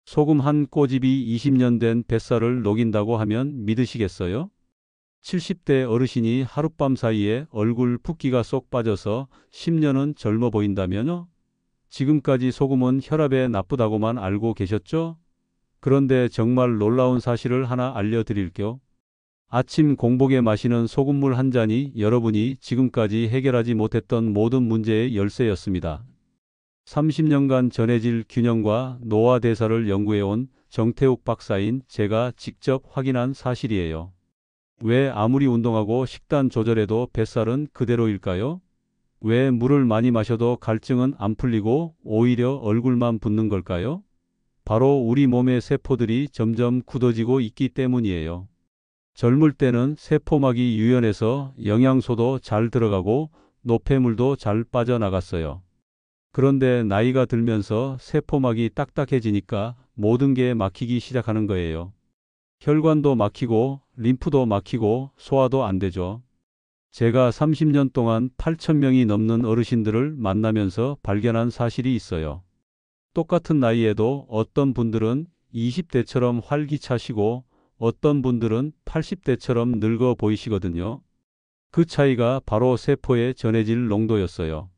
소금 한 꼬집이 20년 된 뱃살을 녹인다고 하면 믿으시겠어요? 70대 어르신이 하룻밤 사이에 얼굴 붓기가 쏙 빠져서 10년은 젊어 보인다면요? 지금까지 소금은 혈압에 나쁘다고만 알고 계셨죠? 그런데 정말 놀라운 사실을 하나 알려드릴게요. 아침 공복에 마시는 소금물 한 잔이 여러분이 지금까지 해결하지 못했던 모든 문제의 열쇠였습니다. 30년간 전해질 균형과 노화 대사를 연구해온 정태욱 박사인 제가 직접 확인한 사실이에요. 왜 아무리 운동하고 식단 조절해도 뱃살은 그대로일까요? 왜 물을 많이 마셔도 갈증은 안 풀리고 오히려 얼굴만 붓는 걸까요? 바로 우리 몸의 세포들이 점점 굳어지고 있기 때문이에요. 젊을 때는 세포막이 유연해서 영양소도 잘 들어가고 노폐물도 잘 빠져나갔어요. 그런데 나이가 들면서 세포막이 딱딱해지니까 모든 게 막히기 시작하는 거예요. 혈관도 막히고 림프도 막히고 소화도 안 되죠. 제가 30년 동안 8,000명이 넘는 어르신들을 만나면서 발견한 사실이 있어요. 똑같은 나이에도 어떤 분들은 20대처럼 활기차시고 어떤 분들은 80대처럼 늙어 보이시거든요. 그 차이가 바로 세포의 전해질 농도였어요.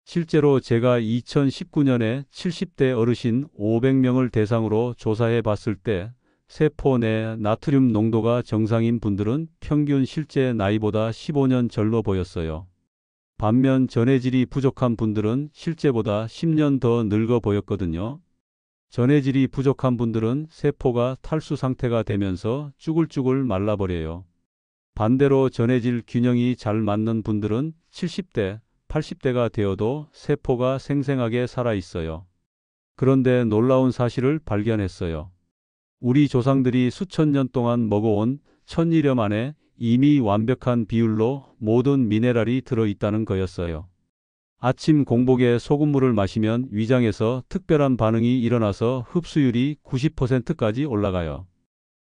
실제로 제가 2019년에 70대 어르신 500명을 대상으로 조사해 봤을 때 세포 내 나트륨 농도가 정상인 분들은 평균 실제 나이보다 15년 젊어 보였어요. 반면 전해질이 부족한 분들은 실제보다 10년 더 늙어 보였거든요. 전해질이 부족한 분들은 세포가 탈수 상태가 되면서 쭈글쭈글 말라버려요. 반대로 전해질 균형이 잘 맞는 분들은 70대, 80대가 되어도 세포가 생생하게 살아있어요. 그런데 놀라운 사실을 발견했어요. 우리 조상들이 수천 년 동안 먹어온 천일염 안에 이미 완벽한 비율로 모든 미네랄이 들어있다는 거였어요. 아침 공복에 소금물을 마시면 위장에서 특별한 반응이 일어나서 흡수율이 90%까지 올라가요.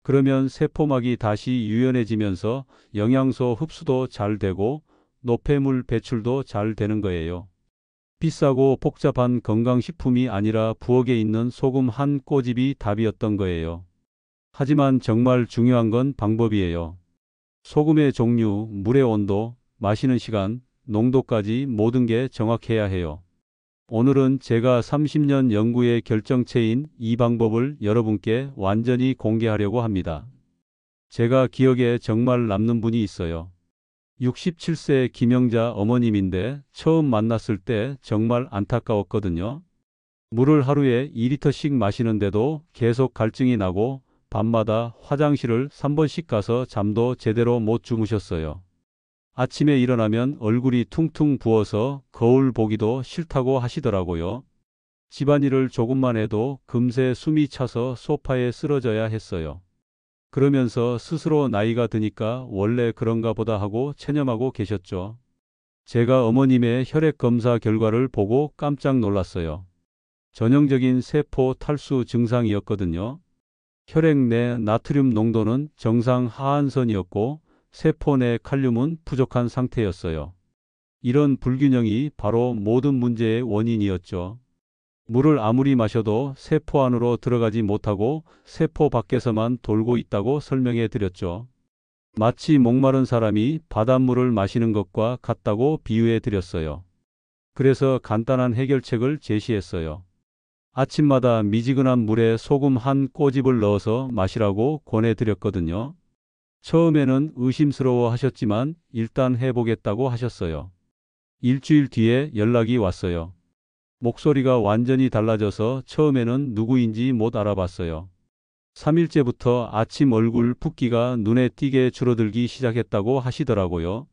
그러면 세포막이 다시 유연해지면서 영양소 흡수도 잘 되고 노폐물 배출도 잘 되는 거예요. 비싸고 복잡한 건강식품이 아니라 부엌에 있는 소금 한 꼬집이 답이었던 거예요. 하지만 정말 중요한 건 방법이에요. 소금의 종류, 물의 온도, 마시는 시간, 농도까지 모든 게 정확해야 해요. 오늘은 제가 30년 연구의 결정체인 이 방법을 여러분께 완전히 공개하려고 합니다. 제가 기억에 정말 남는 분이 있어요. 67세 김영자 어머님인데 처음 만났을 때 정말 안타까웠거든요. 물을 하루에 2리터씩 마시는데도 계속 갈증이 나고 밤마다 화장실을 3번씩 가서 잠도 제대로 못 주무셨어요. 아침에 일어나면 얼굴이 퉁퉁 부어서 거울 보기도 싫다고 하시더라고요. 집안일을 조금만 해도 금세 숨이 차서 소파에 쓰러져야 했어요. 그러면서 스스로 나이가 드니까 원래 그런가 보다 하고 체념하고 계셨죠. 제가 어머님의 혈액 검사 결과를 보고 깜짝 놀랐어요. 전형적인 세포 탈수 증상이었거든요. 혈액 내 나트륨 농도는 정상 하한선이었고 세포 내 칼륨은 부족한 상태였어요. 이런 불균형이 바로 모든 문제의 원인이었죠. 물을 아무리 마셔도 세포 안으로 들어가지 못하고 세포 밖에서만 돌고 있다고 설명해 드렸죠. 마치 목마른 사람이 바닷물을 마시는 것과 같다고 비유해 드렸어요. 그래서 간단한 해결책을 제시했어요. 아침마다 미지근한 물에 소금 한 꼬집을 넣어서 마시라고 권해드렸거든요. 처음에는 의심스러워 하셨지만 일단 해보겠다고 하셨어요. 일주일 뒤에 연락이 왔어요. 목소리가 완전히 달라져서 처음에는 누구인지 못 알아봤어요. 3일째부터 아침 얼굴 붓기가 눈에 띄게 줄어들기 시작했다고 하시더라고요.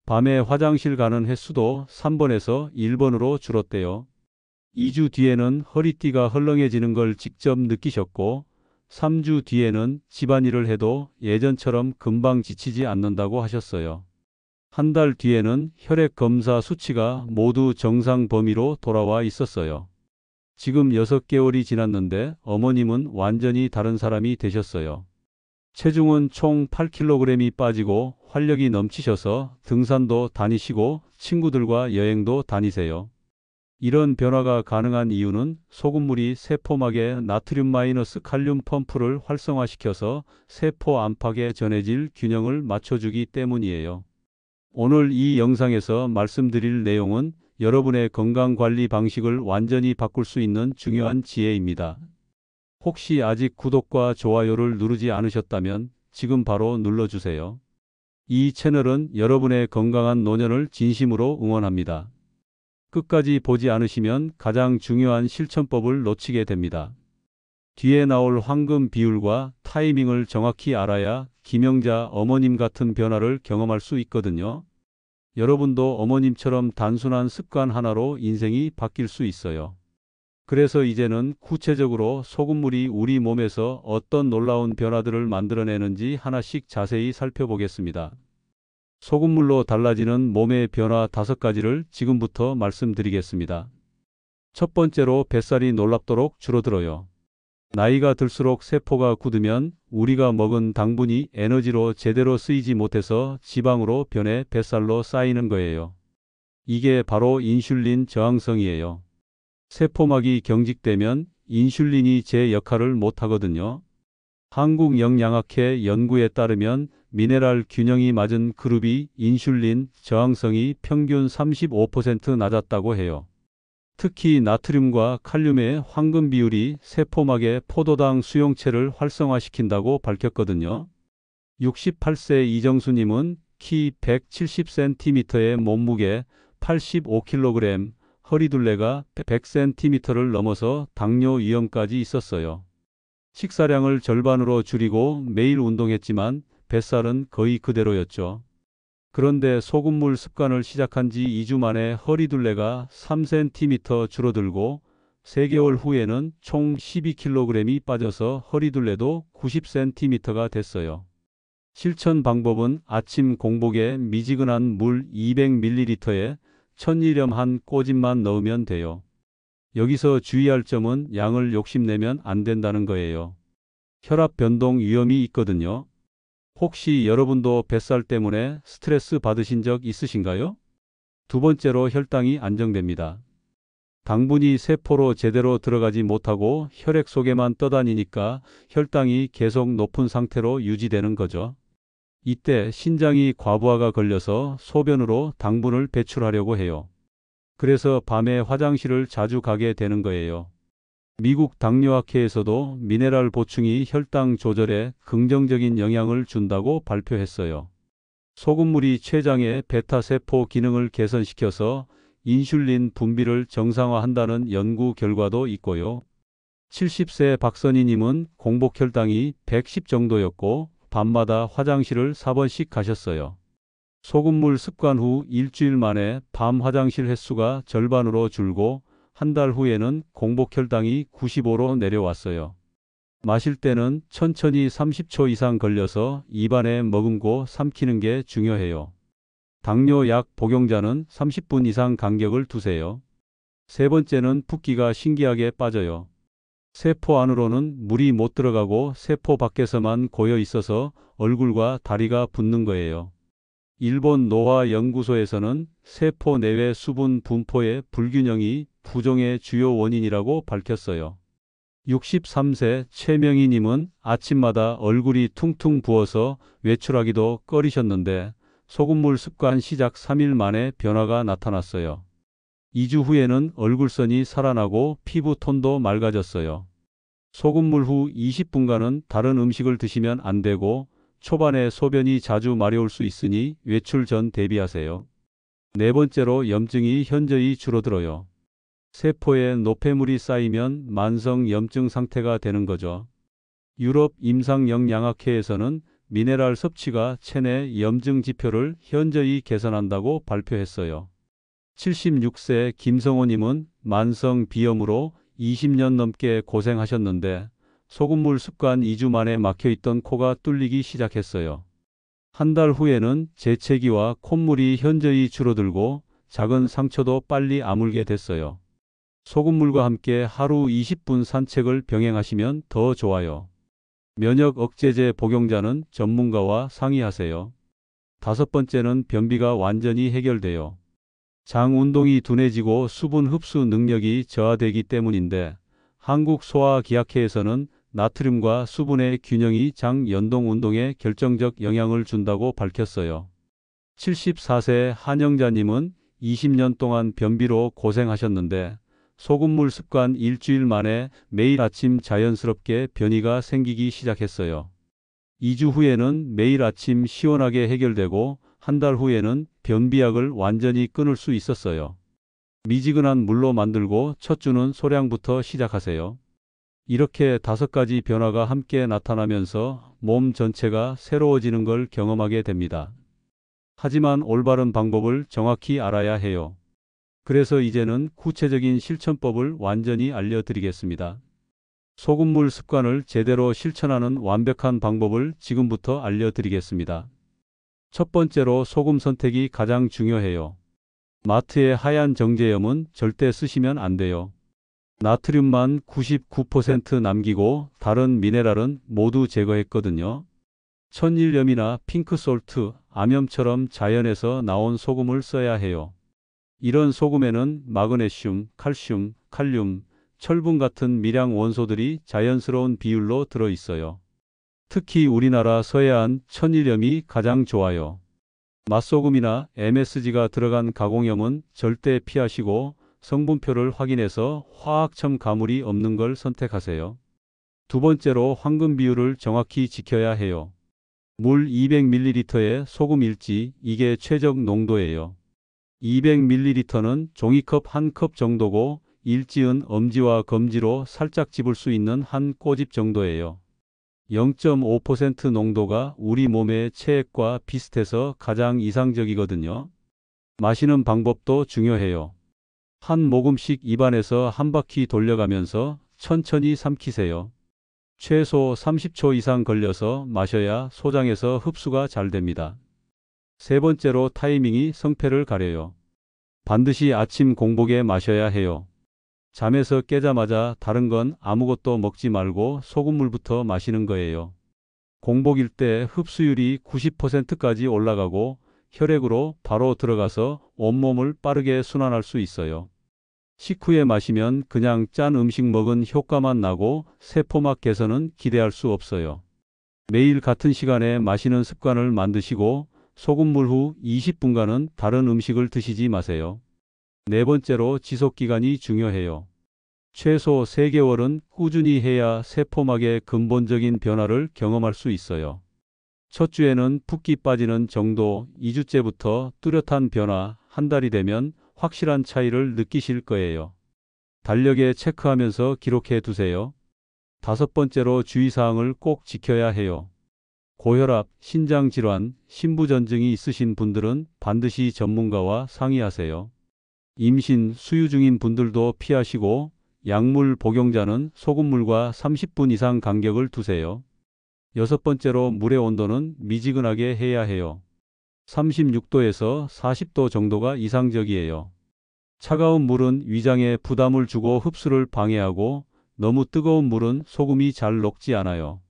밤에 화장실 가는 횟수도 3번에서 1번으로 줄었대요. 2주 뒤에는 허리띠가 헐렁해지는 걸 직접 느끼셨고 3주 뒤에는 집안일을 해도 예전처럼 금방 지치지 않는다고 하셨어요. 한 달 뒤에는 혈액 검사 수치가 모두 정상 범위로 돌아와 있었어요. 지금 6개월이 지났는데 어머님은 완전히 다른 사람이 되셨어요. 체중은 총 8kg이 빠지고 활력이 넘치셔서 등산도 다니시고 친구들과 여행도 다니세요. 이런 변화가 가능한 이유는 소금물이 세포막에 나트륨 마이너스 칼륨 펌프를 활성화시켜서 세포 안팎의 전해질 균형을 맞춰주기 때문이에요. 오늘 이 영상에서 말씀드릴 내용은 여러분의 건강관리 방식을 완전히 바꿀 수 있는 중요한 지혜입니다. 혹시 아직 구독과 좋아요를 누르지 않으셨다면 지금 바로 눌러주세요. 이 채널은 여러분의 건강한 노년을 진심으로 응원합니다. 끝까지 보지 않으시면 가장 중요한 실천법을 놓치게 됩니다. 뒤에 나올 황금 비율과 타이밍을 정확히 알아야 김영자 어머님 같은 변화를 경험할 수 있거든요. 여러분도 어머님처럼 단순한 습관 하나로 인생이 바뀔 수 있어요. 그래서 이제는 구체적으로 소금물이 우리 몸에서 어떤 놀라운 변화들을 만들어내는지 하나씩 자세히 살펴보겠습니다. 소금물로 달라지는 몸의 변화 5가지를 지금부터 말씀드리겠습니다. 첫 번째로 뱃살이 놀랍도록 줄어들어요. 나이가 들수록 세포가 굳으면 우리가 먹은 당분이 에너지로 제대로 쓰이지 못해서 지방으로 변해 뱃살로 쌓이는 거예요. 이게 바로 인슐린 저항성이에요. 세포막이 경직되면 인슐린이 제 역할을 못하거든요. 한국영양학회 연구에 따르면 미네랄 균형이 맞은 그룹이 인슐린 저항성이 평균 35% 낮았다고 해요. 특히 나트륨과 칼륨의 황금 비율이 세포막의 포도당 수용체를 활성화시킨다고 밝혔거든요. 68세 이정수님은 키 170cm의 몸무게 85kg, 허리둘레가 100cm를 넘어서 당뇨 위험까지 있었어요. 식사량을 절반으로 줄이고 매일 운동했지만 뱃살은 거의 그대로였죠. 그런데 소금물 습관을 시작한 지 2주 만에 허리둘레가 3cm 줄어들고 3개월 후에는 총 12kg이 빠져서 허리둘레도 90cm가 됐어요. 실천 방법은 아침 공복에 미지근한 물 200ml에 천일염 한 꼬집만 넣으면 돼요. 여기서 주의할 점은 양을 욕심내면 안 된다는 거예요. 혈압 변동 위험이 있거든요. 혹시 여러분도 뱃살 때문에 스트레스 받으신 적 있으신가요? 두 번째로 혈당이 안정됩니다. 당분이 세포로 제대로 들어가지 못하고 혈액 속에만 떠다니니까 혈당이 계속 높은 상태로 유지되는 거죠. 이때 신장이 과부하가 걸려서 소변으로 당분을 배출하려고 해요. 그래서 밤에 화장실을 자주 가게 되는 거예요. 미국 당뇨학회에서도 미네랄 보충이 혈당 조절에 긍정적인 영향을 준다고 발표했어요. 소금물이 췌장의 베타세포 기능을 개선시켜서 인슐린 분비를 정상화한다는 연구 결과도 있고요. 70세 박선희님은 공복 혈당이 110 정도였고 밤마다 화장실을 4번씩 가셨어요. 소금물 습관 후 일주일 만에 밤 화장실 횟수가 절반으로 줄고 한 달 후에는 공복 혈당이 95로 내려왔어요. 마실 때는 천천히 30초 이상 걸려서 입안에 머금고 삼키는 게 중요해요. 당뇨 약 복용자는 30분 이상 간격을 두세요. 세 번째는 붓기가 신기하게 빠져요. 세포 안으로는 물이 못 들어가고 세포 밖에서만 고여 있어서 얼굴과 다리가 붓는 거예요. 일본 노화 연구소에서는 세포 내외 수분 분포의 불균형이 부종의 주요 원인이라고 밝혔어요. 63세 최명희님은 아침마다 얼굴이 퉁퉁 부어서 외출하기도 꺼리셨는데 소금물 습관 시작 3일 만에 변화가 나타났어요. 2주 후에는 얼굴선이 살아나고 피부톤도 맑아졌어요. 소금물 후 20분간은 다른 음식을 드시면 안 되고 초반에 소변이 자주 마려울 수 있으니 외출 전 대비하세요. 네 번째로 염증이 현저히 줄어들어요. 세포에 노폐물이 쌓이면 만성 염증 상태가 되는 거죠. 유럽 임상영양학회에서는 미네랄 섭취가 체내 염증 지표를 현저히 개선한다고 발표했어요. 76세 김성호님은 만성 비염으로 20년 넘게 고생하셨는데 소금물 습관 2주 만에 막혀있던 코가 뚫리기 시작했어요. 한 달 후에는 재채기와 콧물이 현저히 줄어들고 작은 상처도 빨리 아물게 됐어요. 소금물과 함께 하루 20분 산책을 병행하시면 더 좋아요. 면역 억제제 복용자는 전문가와 상의하세요. 다섯 번째는 변비가 완전히 해결돼요. 장 운동이 둔해지고 수분 흡수 능력이 저하되기 때문인데 한국소화기학회에서는 나트륨과 수분의 균형이 장 연동 운동에 결정적 영향을 준다고 밝혔어요. 74세 한영자님은 20년 동안 변비로 고생하셨는데 소금물 습관 일주일 만에 매일 아침 자연스럽게 변이가 생기기 시작했어요. 2주 후에는 매일 아침 시원하게 해결되고 한 달 후에는 변비약을 완전히 끊을 수 있었어요. 미지근한 물로 만들고 첫 주는 소량부터 시작하세요. 이렇게 5가지 변화가 함께 나타나면서 몸 전체가 새로워지는 걸 경험하게 됩니다. 하지만 올바른 방법을 정확히 알아야 해요. 그래서 이제는 구체적인 실천법을 완전히 알려드리겠습니다. 소금물 습관을 제대로 실천하는 완벽한 방법을 지금부터 알려드리겠습니다. 첫 번째로 소금 선택이 가장 중요해요. 마트의 하얀 정제염은 절대 쓰시면 안 돼요. 나트륨만 99% 남기고 다른 미네랄은 모두 제거했거든요. 천일염이나 핑크솔트, 암염처럼 자연에서 나온 소금을 써야 해요. 이런 소금에는 마그네슘, 칼슘, 칼륨, 철분 같은 미량 원소들이 자연스러운 비율로 들어있어요. 특히 우리나라 서해안 천일염이 가장 좋아요. 맛소금이나 MSG가 들어간 가공염은 절대 피하시고 성분표를 확인해서 화학첨 가물이 없는 걸 선택하세요. 두 번째로 황금 비율을 정확히 지켜야 해요. 물 200ml에 소금 일지, 이게 최적 농도예요. 200ml는 종이컵 1컵 정도고 일지은 엄지와 검지로 살짝 집을 수 있는 한 꼬집 정도예요. 0.5% 농도가 우리 몸의 체액과 비슷해서 가장 이상적이거든요. 마시는 방법도 중요해요. 한 모금씩 입안에서 한 바퀴 돌려가면서 천천히 삼키세요. 최소 30초 이상 걸려서 마셔야 소장에서 흡수가 잘 됩니다. 세 번째로 타이밍이 성패를 가려요. 반드시 아침 공복에 마셔야 해요. 잠에서 깨자마자 다른 건 아무것도 먹지 말고 소금물부터 마시는 거예요. 공복일 때 흡수율이 90%까지 올라가고 혈액으로 바로 들어가서 온몸을 빠르게 순환할 수 있어요. 식후에 마시면 그냥 짠 음식 먹은 효과만 나고 세포막 개선은 기대할 수 없어요. 매일 같은 시간에 마시는 습관을 만드시고 소금물 후 20분간은 다른 음식을 드시지 마세요. 네 번째로 지속기간이 중요해요. 최소 3개월은 꾸준히 해야 세포막의 근본적인 변화를 경험할 수 있어요. 첫 주에는 붓기 빠지는 정도, 2주째부터 뚜렷한 변화, 한 달이 되면 확실한 차이를 느끼실 거예요. 달력에 체크하면서 기록해 두세요. 다섯 번째로 주의사항을 꼭 지켜야 해요. 고혈압, 신장질환, 신부전증이 있으신 분들은 반드시 전문가와 상의하세요. 임신, 수유 중인 분들도 피하시고 약물 복용자는 소금물과 30분 이상 간격을 두세요. 여섯 번째로 물의 온도는 미지근하게 해야 해요. 36도에서 40도 정도가 이상적이에요. 차가운 물은 위장에 부담을 주고 흡수를 방해하고 너무 뜨거운 물은 소금이 잘 녹지 않아요.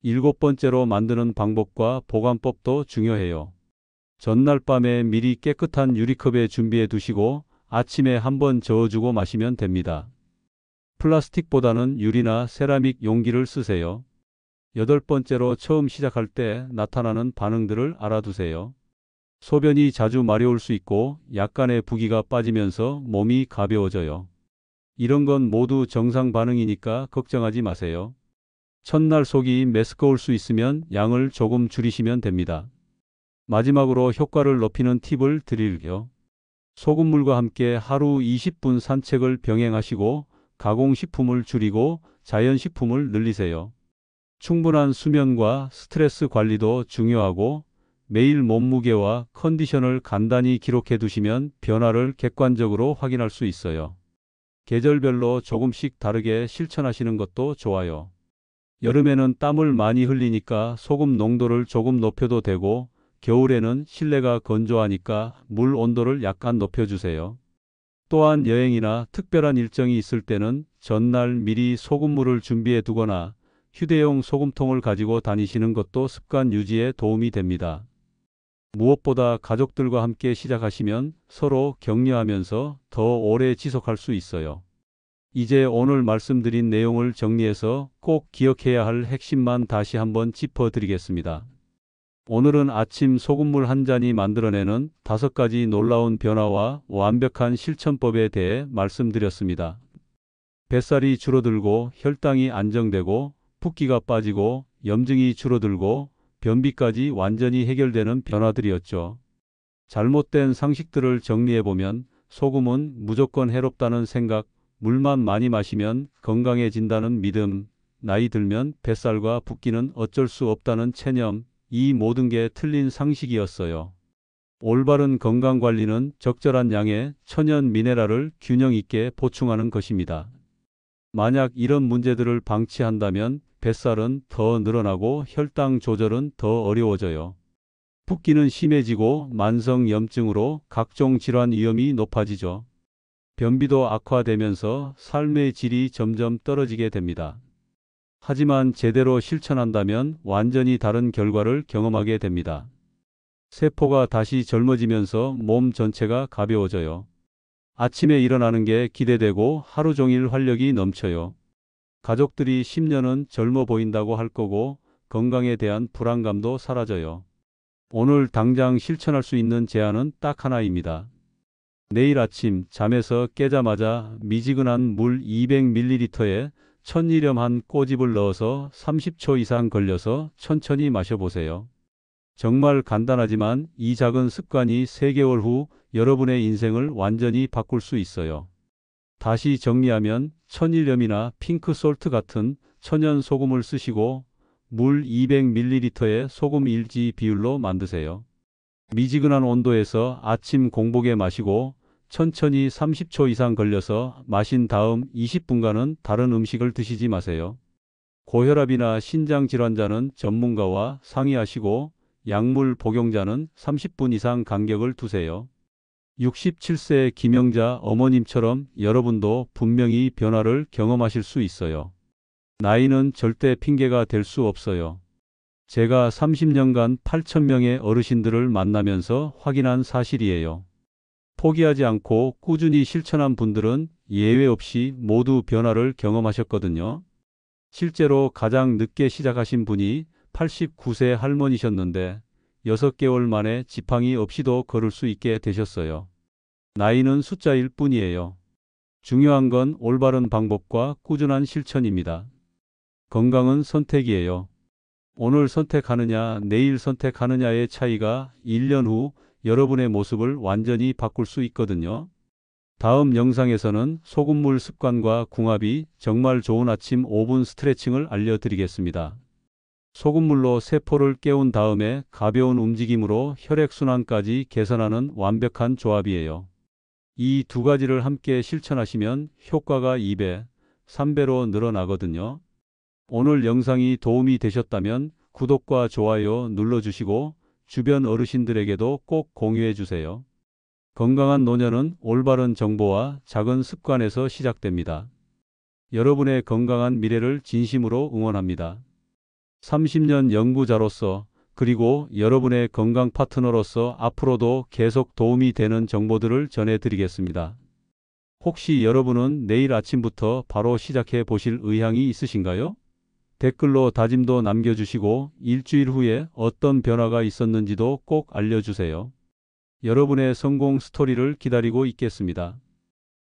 일곱 번째로 만드는 방법과 보관법도 중요해요. 전날 밤에 미리 깨끗한 유리컵에 준비해 두시고 아침에 한번 저어주고 마시면 됩니다. 플라스틱보다는 유리나 세라믹 용기를 쓰세요. 여덟 번째로 처음 시작할 때 나타나는 반응들을 알아두세요. 소변이 자주 마려울 수 있고 약간의 부기가 빠지면서 몸이 가벼워져요. 이런 건 모두 정상 반응이니까 걱정하지 마세요. 첫날 속이 메스꺼울 수 있으면 양을 조금 줄이시면 됩니다. 마지막으로 효과를 높이는 팁을 드릴게요. 소금물과 함께 하루 20분 산책을 병행하시고 가공식품을 줄이고 자연식품을 늘리세요. 충분한 수면과 스트레스 관리도 중요하고 매일 몸무게와 컨디션을 간단히 기록해 두시면 변화를 객관적으로 확인할 수 있어요. 계절별로 조금씩 다르게 실천하시는 것도 좋아요. 여름에는 땀을 많이 흘리니까 소금 농도를 조금 높여도 되고 겨울에는 실내가 건조하니까 물 온도를 약간 높여주세요. 또한 여행이나 특별한 일정이 있을 때는 전날 미리 소금물을 준비해 두거나 휴대용 소금통을 가지고 다니시는 것도 습관 유지에 도움이 됩니다. 무엇보다 가족들과 함께 시작하시면 서로 격려하면서 더 오래 지속할 수 있어요. 이제 오늘 말씀드린 내용을 정리해서 꼭 기억해야 할 핵심만 다시 한번 짚어드리겠습니다. 오늘은 아침 소금물 한 잔이 만들어내는 5가지 놀라운 변화와 완벽한 실천법에 대해 말씀드렸습니다. 뱃살이 줄어들고 혈당이 안정되고 붓기가 빠지고 염증이 줄어들고 변비까지 완전히 해결되는 변화들이었죠. 잘못된 상식들을 정리해보면 소금은 무조건 해롭다는 생각, 물만 많이 마시면 건강해진다는 믿음, 나이 들면 뱃살과 붓기는 어쩔 수 없다는 체념, 이 모든 게 틀린 상식이었어요. 올바른 건강관리는 적절한 양의 천연 미네랄을 균형 있게 보충하는 것입니다. 만약 이런 문제들을 방치한다면 뱃살은 더 늘어나고 혈당 조절은 더 어려워져요. 붓기는 심해지고 만성 염증으로 각종 질환 위험이 높아지죠. 변비도 악화되면서 삶의 질이 점점 떨어지게 됩니다. 하지만 제대로 실천한다면 완전히 다른 결과를 경험하게 됩니다. 세포가 다시 젊어지면서 몸 전체가 가벼워져요. 아침에 일어나는 게 기대되고 하루 종일 활력이 넘쳐요. 가족들이 10년은 젊어 보인다고 할 거고 건강에 대한 불안감도 사라져요. 오늘 당장 실천할 수 있는 제안은 딱 하나입니다. 내일 아침 잠에서 깨자마자 미지근한 물 200ml에 천일염 한 꼬집을 넣어서 30초 이상 걸려서 천천히 마셔보세요. 정말 간단하지만 이 작은 습관이 3개월 후 여러분의 인생을 완전히 바꿀 수 있어요. 다시 정리하면 천일염이나 핑크솔트 같은 천연 소금을 쓰시고 물 200ml에 소금 1지 비율로 만드세요. 미지근한 온도에서 아침 공복에 마시고 천천히 30초 이상 걸려서 마신 다음 20분간은 다른 음식을 드시지 마세요. 고혈압이나 신장질환자는 전문가와 상의하시고 약물 복용자는 30분 이상 간격을 두세요. 67세 김영자 어머님처럼 여러분도 분명히 변화를 경험하실 수 있어요. 나이는 절대 핑계가 될 수 없어요. 제가 30년간 8,000명의 어르신들을 만나면서 확인한 사실이에요. 포기하지 않고 꾸준히 실천한 분들은 예외 없이 모두 변화를 경험하셨거든요. 실제로 가장 늦게 시작하신 분이 89세 할머니셨는데 6개월 만에 지팡이 없이도 걸을 수 있게 되셨어요. 나이는 숫자일 뿐이에요. 중요한 건 올바른 방법과 꾸준한 실천입니다. 건강은 선택이에요. 오늘 선택하느냐, 내일 선택하느냐의 차이가 1년 후 여러분의 모습을 완전히 바꿀 수 있거든요. 다음 영상에서는 소금물 습관과 궁합이 정말 좋은 아침 5분 스트레칭을 알려드리겠습니다. 소금물로 세포를 깨운 다음에 가벼운 움직임으로 혈액순환까지 개선하는 완벽한 조합이에요. 이 2가지를 함께 실천하시면 효과가 2배, 3배로 늘어나거든요. 오늘 영상이 도움이 되셨다면 구독과 좋아요 눌러주시고 주변 어르신들에게도 꼭 공유해 주세요. 건강한 노년은 올바른 정보와 작은 습관에서 시작됩니다. 여러분의 건강한 미래를 진심으로 응원합니다. 30년 연구자로서 그리고 여러분의 건강 파트너로서 앞으로도 계속 도움이 되는 정보들을 전해드리겠습니다. 혹시 여러분은 내일 아침부터 바로 시작해 보실 의향이 있으신가요? 댓글로 다짐도 남겨주시고 일주일 후에 어떤 변화가 있었는지도 꼭 알려주세요. 여러분의 성공 스토리를 기다리고 있겠습니다.